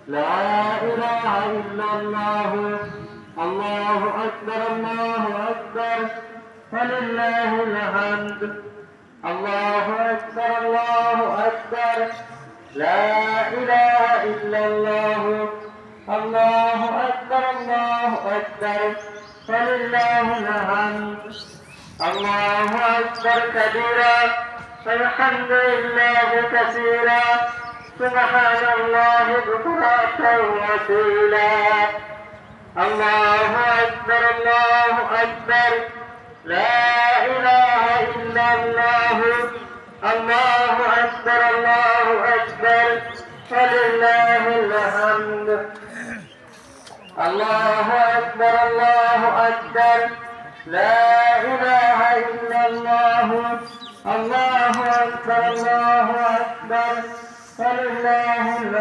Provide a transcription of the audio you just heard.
لا إله إلا الله الله أكبر الله أكبر ولله الحمد الله أكبر الله أكبر لا إله إلا الله الله أكبر الله أكبر ولله الحمد الله أكبر كبيرا والحمد لله كثيرا سبحان الله بكرة وأصيلا الله أكبر الله أكبر لا إله إلا الله الله أكبر الله أكبر ولله الحمد الله أكبر الله أكبر لا إله إلا الله الله أكبر الله أكبر ولله الحمد